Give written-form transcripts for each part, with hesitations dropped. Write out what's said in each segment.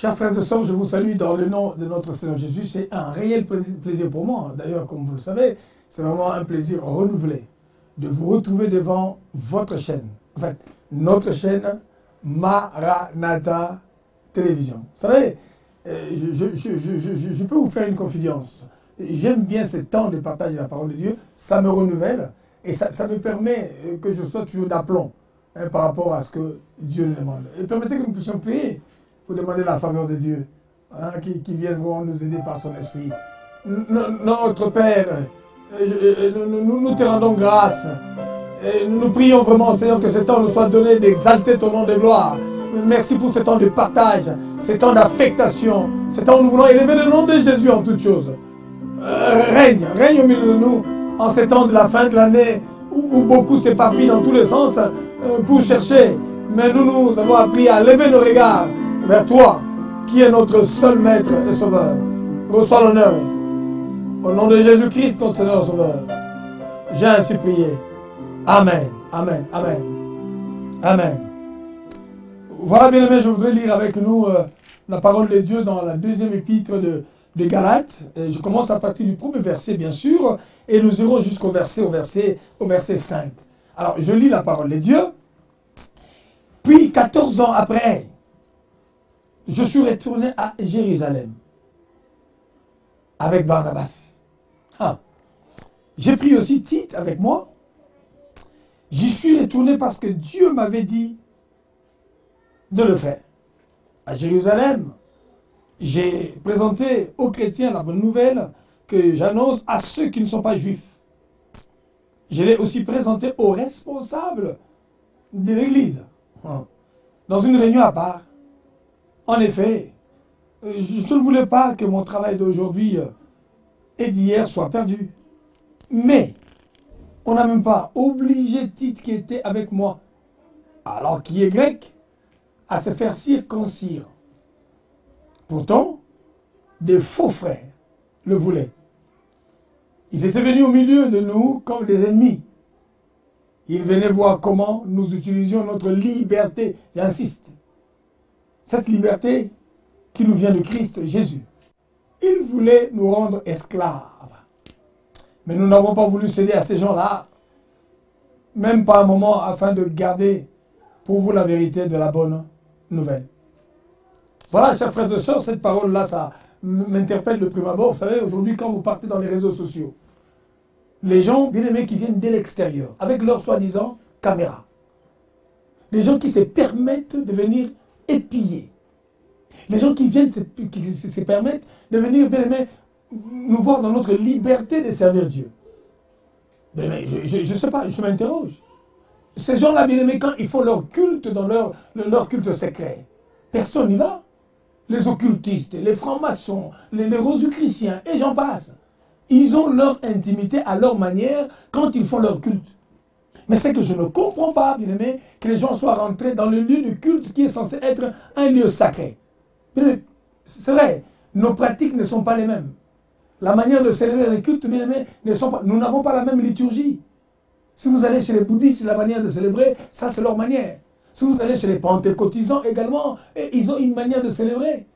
Chers frères et sœurs, je vous salue dans le nom de notre Seigneur Jésus. C'est un réel plaisir pour moi. D'ailleurs, comme vous le savez, c'est vraiment un plaisir renouvelé de vous retrouver devant votre chaîne. En fait, notre chaîne Maranatha Télévision. Vous savez, je peux vous faire une confidence. J'aime bien ce temps de partage de la parole de Dieu. Ça me renouvelle et ça me permet que je sois toujours d'aplomb par rapport à ce que Dieu nous demande. Et permettez que nous puissions prier pour demander la faveur de Dieu, qui vienne vraiment nous aider par son esprit. Notre Père, nous te rendons grâce. Et nous prions vraiment, Seigneur, que ce temps nous soit donné d'exalter ton nom de gloire. Merci pour ce temps de partage, ce temps d'affectation, ce temps où nous voulons élever le nom de Jésus en toutes choses. Règne au milieu de nous en ces temps de la fin de l'année où beaucoup s'éparpillent dans tous les sens pour chercher. Mais nous avons appris à lever nos regards vers toi, qui est notre seul maître et sauveur. Reçois l'honneur. Au nom de Jésus-Christ, notre Seigneur et Sauveur. J'ai ainsi prié. Amen. Amen. Amen. Amen. Voilà, bien aimés, je voudrais lire avec nous la parole de Dieu dans la deuxième épître de Galates. Et je commence à partir du premier verset, bien sûr, et nous irons jusqu'au verset 5. Alors, je lis la parole de Dieu. Puis, 14 ans après, je suis retourné à Jérusalem avec Barnabas. J'ai pris aussi Tite avec moi. J'y suis retourné parce que Dieu m'avait dit de le faire. À Jérusalem, j'ai présenté aux chrétiens la bonne nouvelle que j'annonce à ceux qui ne sont pas juifs. Je l'ai aussi présenté aux responsables de l'Église, dans une réunion à part. En effet, je ne voulais pas que mon travail d'aujourd'hui et d'hier soit perdu. Mais on n'a même pas obligé Tite qui était avec moi, alors qu'il est grec, à se faire circoncire. Pourtant, des faux frères le voulaient. Ils étaient venus au milieu de nous comme des ennemis. Ils venaient voir comment nous utilisions notre liberté. J'insiste. Cette liberté qui nous vient de Christ Jésus. Ils voulaient nous rendre esclaves. Mais nous n'avons pas voulu céder à ces gens-là, même pas un moment, afin de garder pour vous la vérité de la bonne nouvelle. Voilà, chers frères et sœurs, cette parole-là, ça m'interpelle de prime abord. Vous savez, aujourd'hui, quand vous partez dans les réseaux sociaux, les gens, bien aimés, qui viennent de l'extérieur, avec leur soi-disant caméra, les gens qui se permettent de venir épier, les gens qui viennent se permettent de venir, bien aimés, nous voir dans notre liberté de servir Dieu. Bien aimés, je ne sais pas, je m'interroge. Ces gens-là, bien aimés, quand ils font leur culte dans leur culte secret, personne n'y va. Les occultistes, les francs-maçons, les rosicruciens, et j'en passe. Ils ont leur intimité à leur manière quand ils font leur culte. Mais c'est que je ne comprends pas, bien aimé, que les gens soient rentrés dans le lieu de culte qui est censé être un lieu sacré. C'est vrai, nos pratiques ne sont pas les mêmes. La manière de célébrer les cultes, bien aimé, ne sont pas. Nous n'avons pas la même liturgie. Si vous allez chez les bouddhistes, la manière de célébrer, ça c'est leur manière. Si vous allez chez les pentecôtisants également, ils ont une manière de célébrer.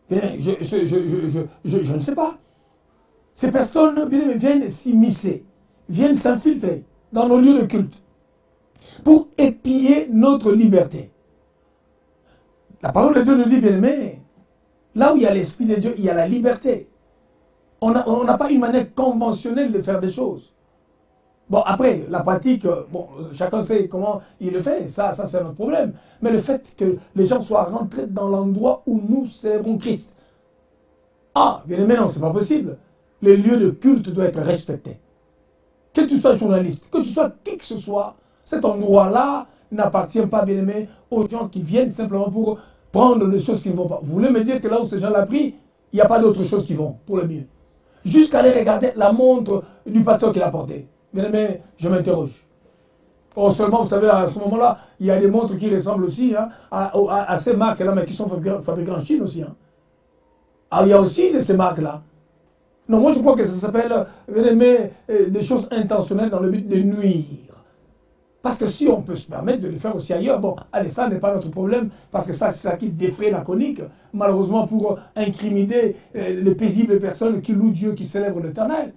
Bien, je ne sais pas. Ces personnes, bien aimé, viennent s'immiscer, viennent s'infiltrer dans nos lieux de culte pour épier notre liberté. La parole de Dieu nous dit, bien aimé, là où il y a l'Esprit de Dieu, il y a la liberté. On n'a pas une manière conventionnelle de faire des choses. Bon, après, la pratique, bon, chacun sait comment il le fait, ça c'est un autre problème. Mais le fait que les gens soient rentrés dans l'endroit où nous célébrons Christ. Bien aimé, non, c'est pas possible. Les lieux de culte doivent être respectés. Que tu sois journaliste, que tu sois qui que ce soit, cet endroit-là n'appartient pas, bien aimé, aux gens qui viennent simplement pour prendre des choses qui ne vont pas. Vous voulez me dire que là où ces gens l'ont pris, il n'y a pas d'autres choses qui vont pour le mieux. Jusqu'à aller regarder la montre du pasteur qui l'a portée. Bien aimé, je m'interroge. Seulement, vous savez, à ce moment-là, il y a des montres qui ressemblent aussi à ces marques-là, mais qui sont fabriquées en Chine aussi. Il y a aussi de ces marques-là. Non, moi je crois que ça s'appelle, bien aimé, des choses intentionnelles dans le but de nuire. Parce que si on peut se permettre de le faire aussi ailleurs, bon, allez, ça n'est pas notre problème, parce que ça, c'est ça qui défraie la chronique, malheureusement pour incriminer les paisibles personnes qui louent Dieu, qui célèbrent l'Éternel.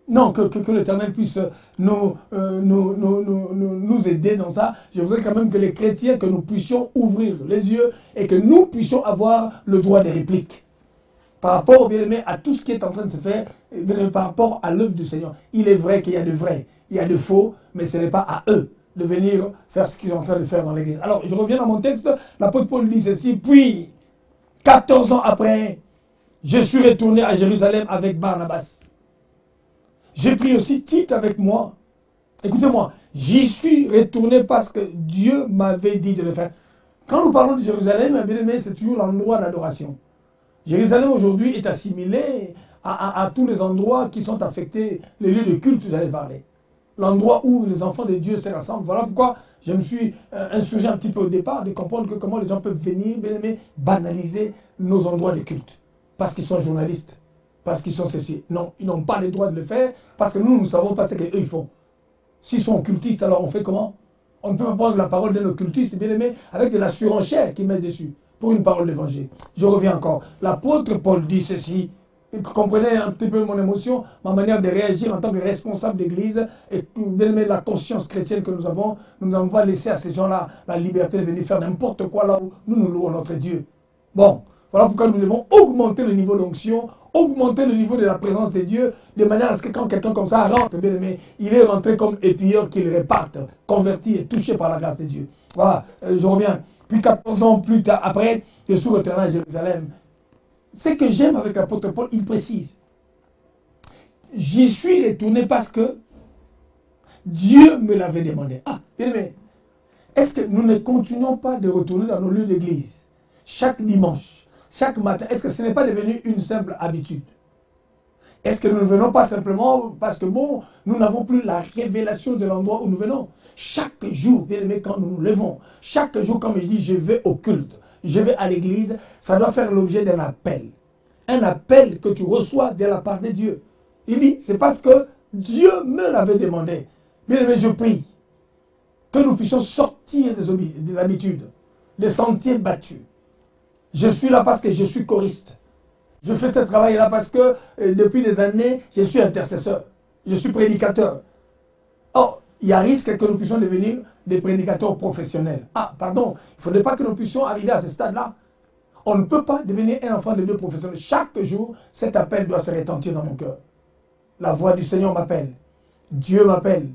Non, que l'Éternel puisse nous aider dans ça. Je voudrais quand même que les chrétiens, que nous puissions ouvrir les yeux et que nous puissions avoir le droit de réplique. Par rapport, bien aimé, à tout ce qui est en train de se faire, bien aimé, par rapport à l'œuvre du Seigneur. Il est vrai qu'il y a de vrai, il y a de faux, mais ce n'est pas à eux de venir faire ce qu'ils sont en train de faire dans l'église. Alors, je reviens à mon texte. L'apôtre Paul dit ceci. Puis, 14 ans après, je suis retourné à Jérusalem avec Barnabas. J'ai pris aussi Tite avec moi. Écoutez-moi, j'y suis retourné parce que Dieu m'avait dit de le faire. Quand nous parlons de Jérusalem, bien aimé, c'est toujours l'endroit d'adoration. Jérusalem aujourd'hui est assimilé à tous les endroits qui sont affectés, les lieux de culte, j'allais parler. L'endroit où les enfants de Dieu se rassemblent. Voilà pourquoi je me suis insurgé un petit peu au départ de comprendre comment les gens peuvent venir, bien aimé, banaliser nos endroits de culte. Parce qu'ils sont journalistes, parce qu'ils sont ceci. Non, ils n'ont pas le droit de le faire, parce que nous ne savons pas ce qu'eux ils font. S'ils sont occultistes, alors on fait comment? On ne peut pas prendre la parole d'un occultiste, bien aimé, avec de la surenchère qu'ils mettent dessus, pour une parole d'évangile. Je reviens encore. L'apôtre Paul dit ceci. Comprenez un petit peu mon émotion, ma manière de réagir en tant que responsable d'église et bien aimé, la conscience chrétienne que nous n'avons pas laissé à ces gens-là la liberté de venir faire n'importe quoi là où nous louons notre Dieu. Bon, voilà pourquoi nous devons augmenter le niveau d'onction, augmenter le niveau de la présence de Dieu, de manière à ce que quand quelqu'un comme ça rentre, bien aimé, il est rentré comme épilleur qu'il réparte, converti et touché par la grâce de Dieu. Voilà, je reviens. Puis 14 ans plus tard, après, je suis retourné à Jérusalem. Ce que j'aime avec l'apôtre Paul, il précise. J'y suis retourné parce que Dieu me l'avait demandé. Ah, bien aimé, est-ce que nous ne continuons pas de retourner dans nos lieux d'église chaque dimanche, chaque matin? Est-ce que ce n'est pas devenu une simple habitude? Est-ce que nous ne venons pas simplement parce que, bon, nous n'avons plus la révélation de l'endroit où nous venons? Chaque jour, bien aimé, quand nous nous levons, chaque jour, comme je dis, je vais au culte, je vais à l'église, ça doit faire l'objet d'un appel. Un appel que tu reçois de la part de Dieu. Il dit, c'est parce que Dieu me l'avait demandé. Bien aimé, je prie que nous puissions sortir des habitudes, des sentiers battus. Je suis là parce que je suis choriste. Je fais ce travail-là parce que depuis des années, je suis intercesseur. Je suis prédicateur. Or, il y a risque que nous puissions devenir des prédicateurs professionnels. Ah, pardon, il ne faudrait pas que nous puissions arriver à ce stade-là. On ne peut pas devenir un enfant de Dieu professionnel. Chaque jour, cet appel doit se retentir dans mon cœur. La voix du Seigneur m'appelle. Dieu m'appelle.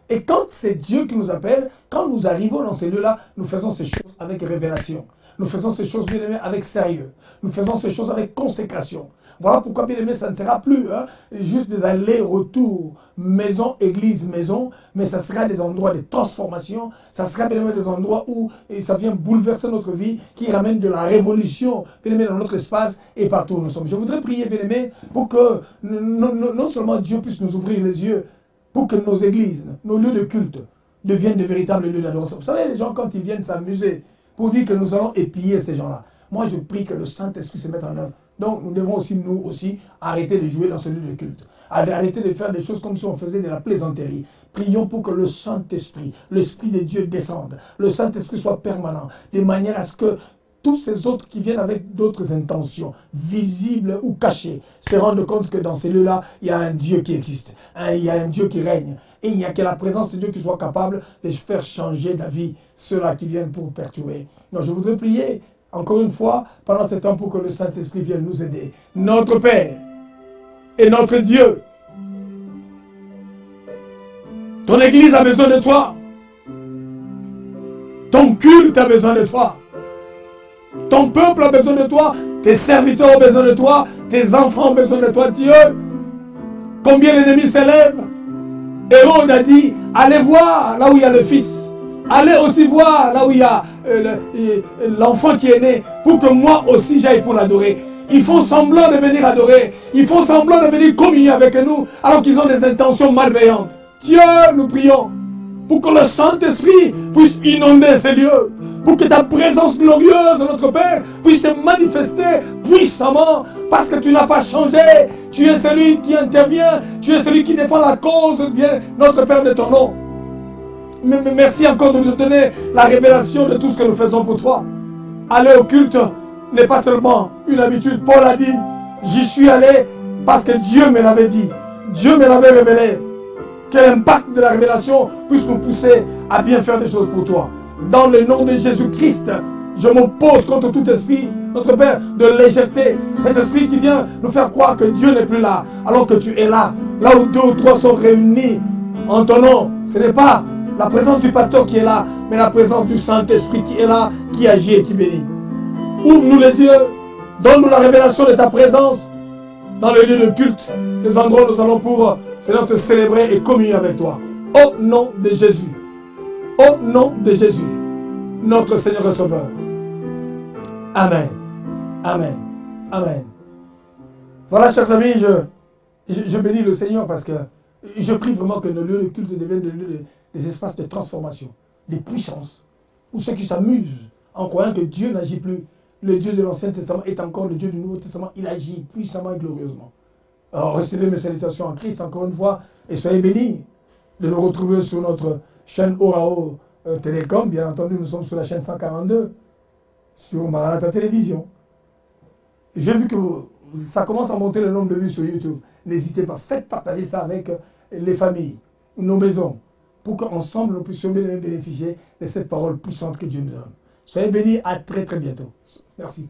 Et quand c'est Dieu qui nous appelle, quand nous arrivons dans ces lieux-là, nous faisons ces choses avec révélation. Nous faisons ces choses, bien aimés, avec sérieux. Nous faisons ces choses avec consécration. Voilà pourquoi, bien aimé, ça ne sera plus juste des allers-retours, maison, église, maison, mais ça sera des endroits de transformation. Ça sera, bien aimé, des endroits où ça vient bouleverser notre vie, qui ramène de la révolution, bien aimé, dans notre espace et partout où nous sommes. Je voudrais prier, bien aimé, pour que non seulement Dieu puisse nous ouvrir les yeux, pour que nos églises, nos lieux de culte deviennent de véritables lieux d'adoration. Vous savez, les gens, quand ils viennent s'amuser, pour dire que nous allons épier ces gens-là. Moi, je prie que le Saint-Esprit se mette en œuvre. Donc, nous devons aussi, nous aussi, arrêter de jouer dans ce lieu de culte. Arrêter de faire des choses comme si on faisait de la plaisanterie. Prions pour que le Saint-Esprit, l'Esprit de Dieu descende. Le Saint-Esprit soit permanent, de manière à ce que tous ces autres qui viennent avec d'autres intentions, visibles ou cachées, se rendent compte que dans ces lieux-là, il y a un Dieu qui existe. Il y a un Dieu qui règne. Et il n'y a que la présence de Dieu qui soit capable de faire changer d'avis ceux-là qui viennent pour perturber. Donc je voudrais prier, encore une fois, pendant ce temps pour que le Saint-Esprit vienne nous aider. Notre Père et notre Dieu, ton Église a besoin de toi. Ton culte a besoin de toi. Ton peuple a besoin de toi. Tes serviteurs ont besoin de toi. Tes enfants ont besoin de toi, Dieu. Combien l'ennemi s'élève. Hérode a dit, allez voir là où il y a le fils. Allez aussi voir là où il y a l'enfant qui est né. Pour que moi aussi j'aille pour l'adorer. Ils font semblant de venir adorer. Ils font semblant de venir communier avec nous. Alors qu'ils ont des intentions malveillantes. Dieu, nous prions. Pour que le Saint-Esprit puisse inonder ces lieux. Pour que ta présence glorieuse, notre Père, puisse se manifester puissamment. Parce que tu n'as pas changé. Tu es celui qui intervient. Tu es celui qui défend la cause, bien, notre Père, de ton nom. Merci encore de nous donner la révélation de tout ce que nous faisons pour toi. Aller au culte n'est pas seulement une habitude. Paul a dit, j'y suis allé parce que Dieu me l'avait dit. Dieu me l'avait révélé. Que l'impact de la révélation puisse nous pousser à bien faire des choses pour toi. Dans le nom de Jésus-Christ, je m'oppose contre tout esprit, notre Père, de légèreté. Cet esprit qui vient nous faire croire que Dieu n'est plus là, alors que tu es là. Là où 2 ou 3 sont réunis en ton nom, ce n'est pas la présence du pasteur qui est là, mais la présence du Saint-Esprit qui est là, qui agit et qui bénit. Ouvre-nous les yeux, donne-nous la révélation de ta présence dans les lieux de culte, les endroits où nous allons pour, Seigneur, te célébrer et communier avec toi. Au nom de Jésus. Au nom de Jésus, notre Seigneur et Sauveur. Amen. Amen. Amen. Voilà, chers amis, je bénis le Seigneur parce que je prie vraiment que nos lieux de culte deviennent des espaces de transformation, des puissances, où ceux qui s'amusent en croyant que Dieu n'agit plus, le Dieu de l'Ancien Testament est encore le Dieu du Nouveau Testament, il agit puissamment et glorieusement. Alors recevez mes salutations en Christ encore une fois et soyez bénis de nous retrouver sur notre chaîne Orao Télécom. Bien entendu, nous sommes sur la chaîne 142, sur Maranatha Télévision. J'ai vu que ça commence à monter le nombre de vues sur YouTube. N'hésitez pas, faites partager ça avec les familles, nos maisons, pour qu'ensemble nous puissions bénéficier de cette parole puissante que Dieu nous donne. Soyez bénis, à très très bientôt. Merci.